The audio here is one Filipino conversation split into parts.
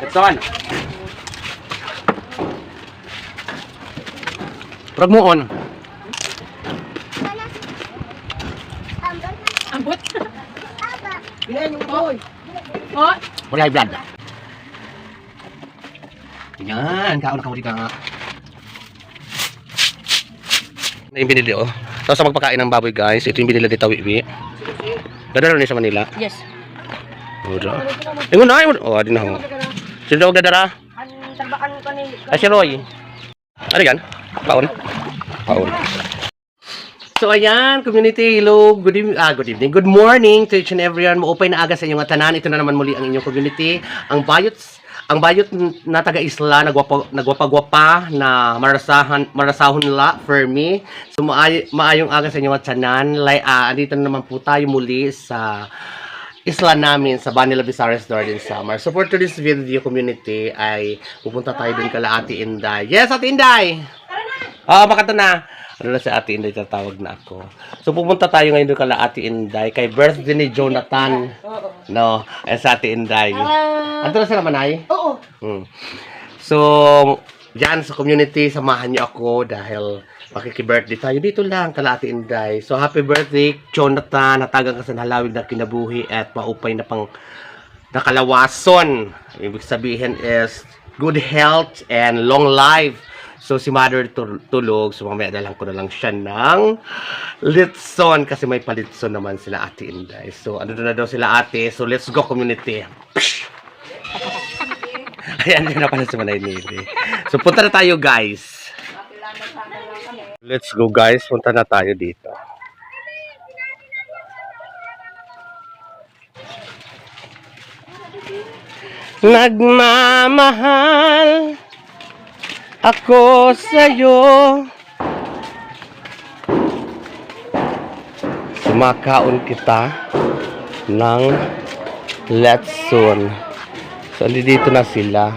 Ito ano? Pragmuon. Ambot. Bilayan yung boy. Oh. Wala high blood. Yan, kaon ka muli ka. Ito yung binili oh. Tapos sa magpakain ng baboy guys, ito yung binili dito Wiwi. Dadaro niya sa Manila. Yes. Ura. Ingon na, ingon. Oh, adin na ho. Sino daw dadara? Ang tabakan ko ni. Ay, si Roy. Ano yan? Paon? Paon. So ayan, community, hello, good evening, good morning to each and everyone. Maupay na aga sa inyong tanan. Ito na naman muli ang inyong community. Ang bayot na taga-isla, nagwapa-gwapa na marasahon nila for me. So maayong aga sa inyong tanan. Andito na naman po tayo muli sa isla namin sa Banila Visares Northern Samar. So for today's video community ay pupunta tayo dun kala Ate Inday. Yes, Ate Inday! Oo, makata na. Ano na si Ate Inday, tatawag na ako. So, pupunta tayo ngayon doon kala Ate Inday. Kay birthday ni Jonathan. No, ay sa Ate Inday. Anto na sila manay? Oo. So, dyan sa community, samahan niyo ako dahil makiki-birthday tayo. Dito lang kala Ate Inday. So, happy birthday, Jonathan. Natagang ka sa halawig na kinabuhi at maupay na pang nakalawason. Ibig sabihin is good health and long life. So, si mother tulog. So, mamaya dalang ko na lang siya ng litson. Kasi may palitson naman sila Ate Inday. So, ano na daw sila ate. So, let's go community. Ayan, yun na pala si Manay Navy. So, punta na tayo guys. Let's go guys. Punta na tayo dito. Nagmamahal ako sa'yo. Sumakaon kita ng letson. So, dito na sila.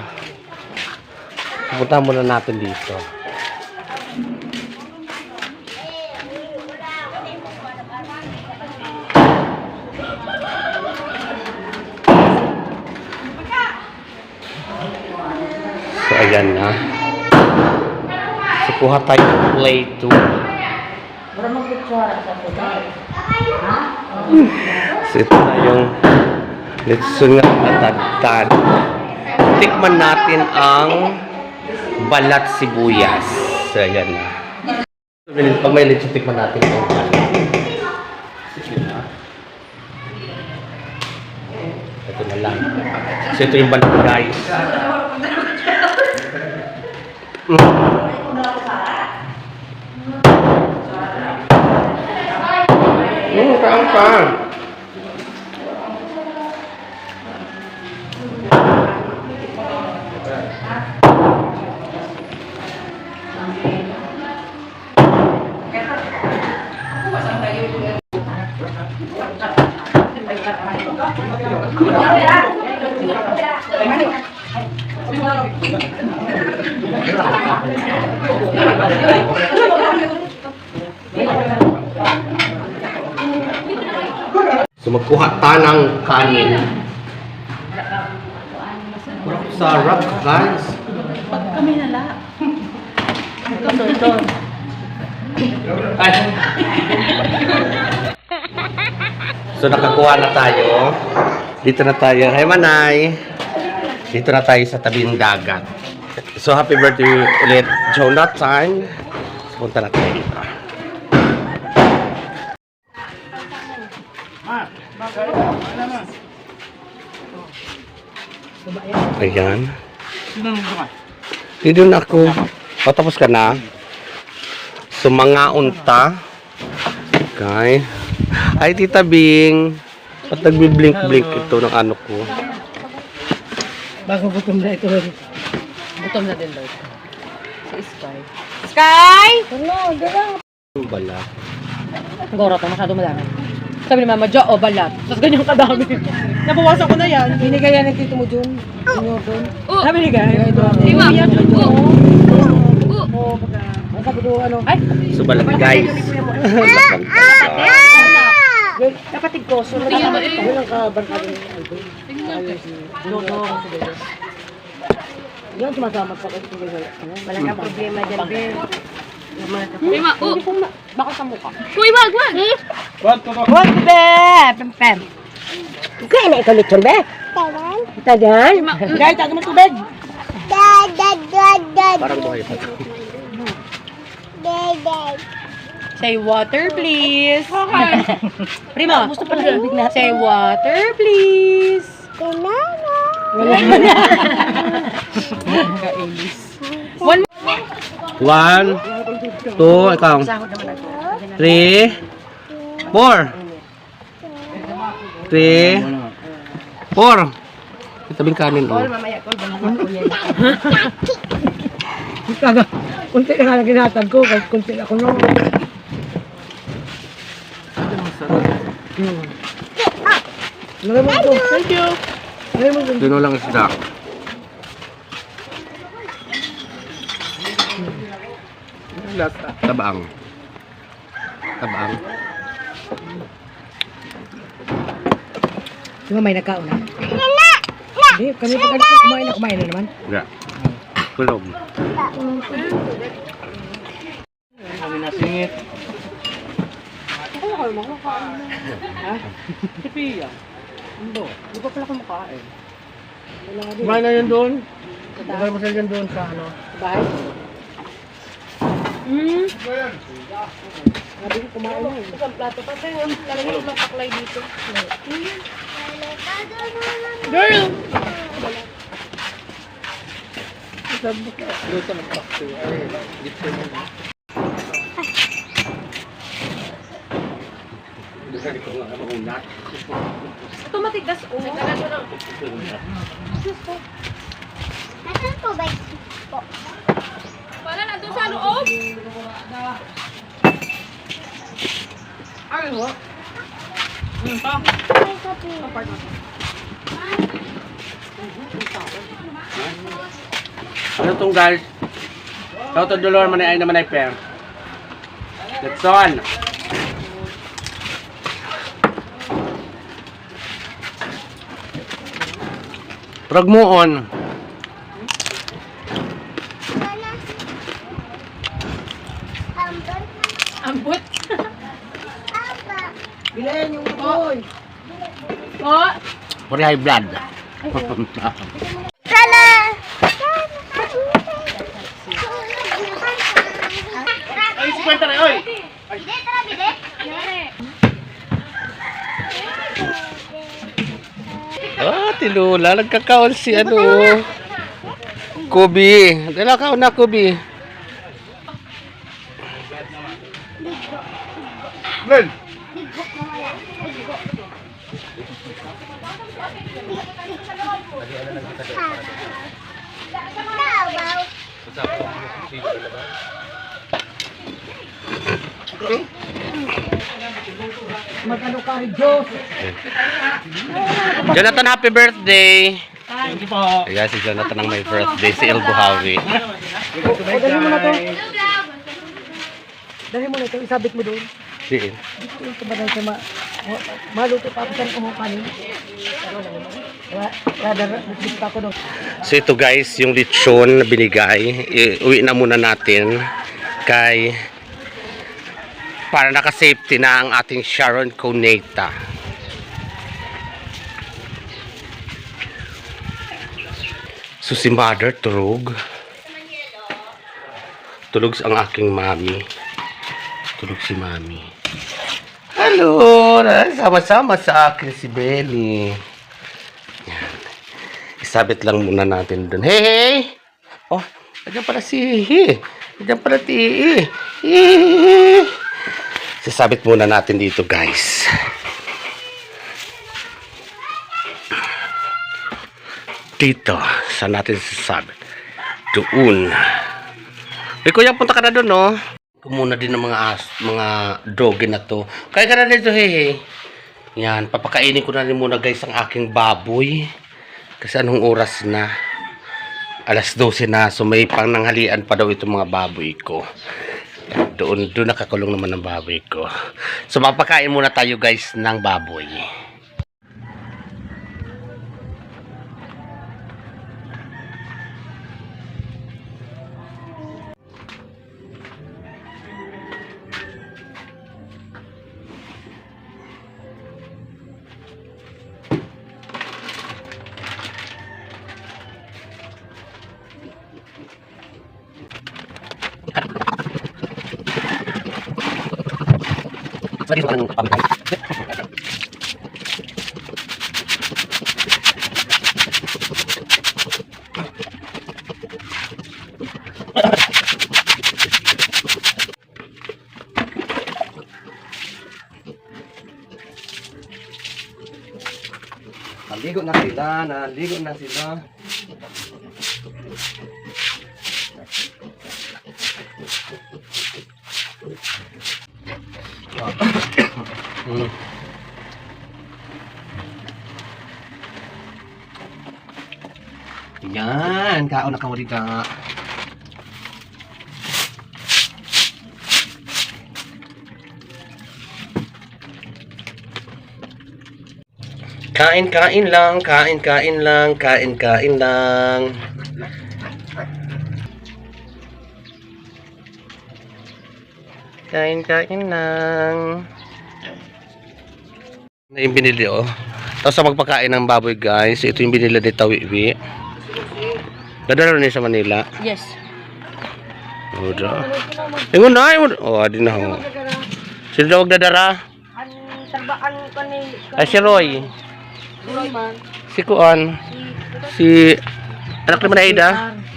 Pupunta muna natin dito. So, ayan na. So, kuha tayo ng plate 2. So, ito na yung litson nga natagtad. Tikman natin ang balat sibuyas. So, ayan na. Pag may litson, tikman natin ang balat. Ito na lang. So, ito yung balat guys. Kaang. So magkuha ta ng kanin. Sarap guys. Pag kami nala. Ito. Ay. So nakakuha na tayo. Dito na tayo. Hey Manay. Dito na tayo sa tabing dagat. So happy birthday ulit Jonathan. So, punta na tayo dito. Ayan. Dito na ako. O, tapos ka na. So, mga unta. Okay. Ay, Tita Bing. At nagbi-blink-blink ito ng ano ko. Bago gutom na ito. Gutom na din daw. Si Sky. Sky! Ano, dala. Bala. Goro to, masyado madami. Sabi ni Mama, Jo, balat. Tapos ganyan kadami. Nabawasan ko na yan. Binigay yan ng tito mo dun. Sabi ni Guy. Di ba? Oo. Ang sabi ko, ano? Ay! So, bala guys. Kapatid ko, so Tingnan mo eh. yun ang kabarkado ng album. Tingnan natin. Yan, sumasama pa kasi kung gano'n. Wala na problema dyan, Ben. Prima, baka sa mukha. Uy, wag! Huwag, Be! Pem. Kaya na ikaw lechon, Be? Tagal. Guys, tagal mo tubig. Parang buhay pa. Say water, please. Prima, Gusto pala tubig na. say water, please. Wala. One 1, 2, ikaw. 3, 4. 3, 4. Itabing kanin, oh. Kunti na nga lang ginatag ko, kasi kunti na ako nung. Lagay mo ito. Thank you. Lagay mo ito. Dino lang isda. Tabaang. Tabaang. Di ba may nagkauna? Hindi, kami pag kumain na naman. Ga. Kulog. Di ba pala kumakain? Kumain na yun doon. Tagal mo sila doon sa ano. Bahay. Sabi ko kumain na yun. Isang plato pa sa'yo. Lalagyan mo ng paklay dito. Girl! Ito matigas, oh. Para nandun sa loob? Ay, ho? Ano tong guys? Ikaw to dolor man ay naman ay per. Let's on. Prag mo on. Ambot. Bilhin yung boy. Oh, For high blood. Ay, 50 na, oy! Ah, tilula. Nagkakaon si ano. Kobe. Dala ka na, Kobe. Ben! Mag-ano ka rin, Diyos. Jonathan, happy birthday! Thank you po. Ayan, si Jonathan ang may birthday. Si El Buhawi. O, dali mo na to. Dali mo na ito, isabit mo doon. Diin. Dito yung kabanan sa maluto pa ako sa kanin. Dito pa ako doon. So ito guys, yung lechon na binigay, uwi na muna natin kay para naka-safety na ang ating Sharon Cuneta. So si mother tulog. Tulog ang aking mami. Tulog si mami. Hello! Sama-sama sa akin si Belly. Yan. Isabit lang muna natin dun. Hey, hey! Oh, nandiyan pala si Hihi. Nandiyan pala si Hihi. Sasabit muna natin dito, guys. Dito. Saan natin sasabit? Doon. Eh, kuya, punta ka na doon, no? Muna din ng mga doggy na to. Kaya ka na dito, hey. Yan, papakainin ko na rin muna guys ang aking baboy. Kasi anong oras na? Alas 12 na. So may pananghalian pa daw itong mga baboy ko. Doon nakakulong naman ang baboy ko. So papakain muna tayo guys ng baboy. Naligo na sila, naligo na sila. Hmm. Yan, kaon na kawali ka. Kain lang, kain lang. Kain lang. Na yung binili oh. Tapos sa magpakain ng baboy guys, ito yung binili ni Tawiwi. Dadala niya sa Manila. Yes. Oda. Ingon na, ingon. Oh, adi na ho. Sino daw magdadara? Ay, si Roy. Si Kuan. Si anak naman na Aida.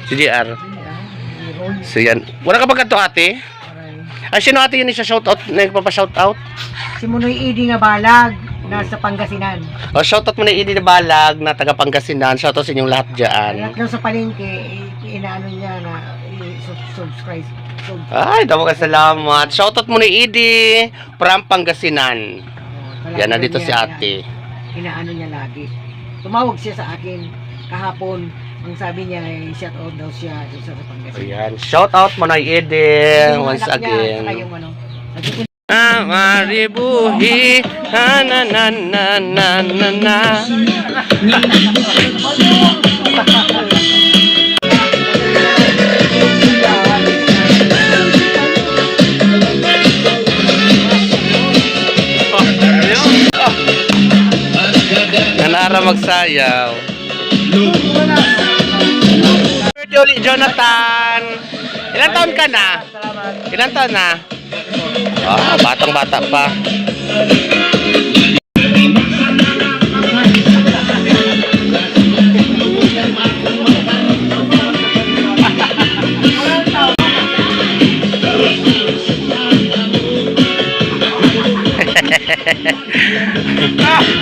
Si JR. So yan. Wala ka ba ganito ate? Ay, sino ate yun siya shoutout? Nagpapa-shoutout? Si Munoy Idi nga balag, nasa Pangasinan. O, shoutout mo na Idi na Balag na taga Pangasinan. Shoutout sa inyong lahat dyan. Lahat sa palengke, inaano niya na subscribe. Ay, damo ka salamat. Shoutout mo na Idi from Pangasinan. Yan, nandito si ate. Inaano niya lagi. Tumawag siya sa akin kahapon. Ang sabi niya, shout out daw siya sa Pangasinan. Ayan, shoutout mo na Idi once again. Maribuhi, ha na na na na na na. Nanara magsayaw. Birthday ulit, Jonathan. Ilan taon ka na? Ilan taon na? Ah, batang-bata pa.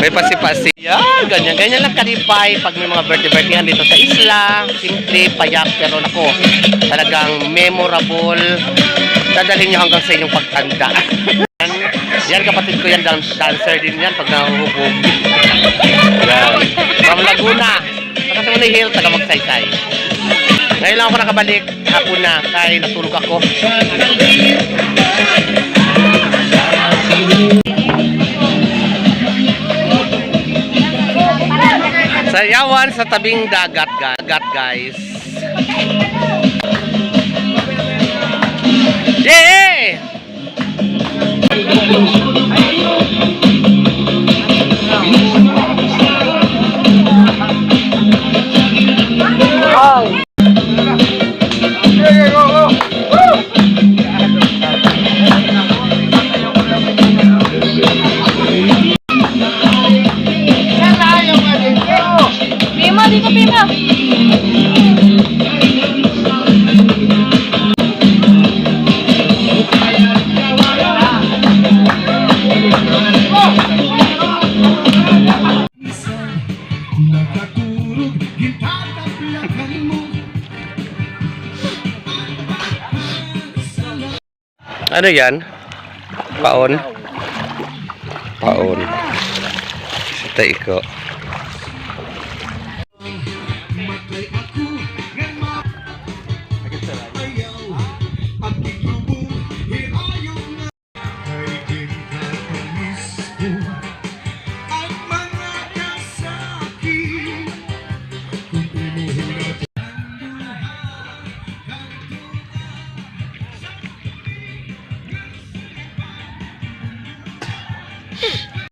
May pasi-pasi. Yan, ganyan lang kalipay pag may mga birthday dito sa isla. Simple, payak, pero nako, talagang memorable. Dadalhin nyo hanggang sa inyong pagtanda. Yan, kapatid ko yan, dancer din yan pag nahuhubog. Yan. From Laguna. Taga sa Manay Hill, taga Magsaysay. Ngayon lang ako nakabalik. Hapon na, kaya natulog ako. Sayawan sa tabing dagat guys. Yeah! Oh. Pima, dito Pima. Ano yan? Paon? Paon. Sa taiko.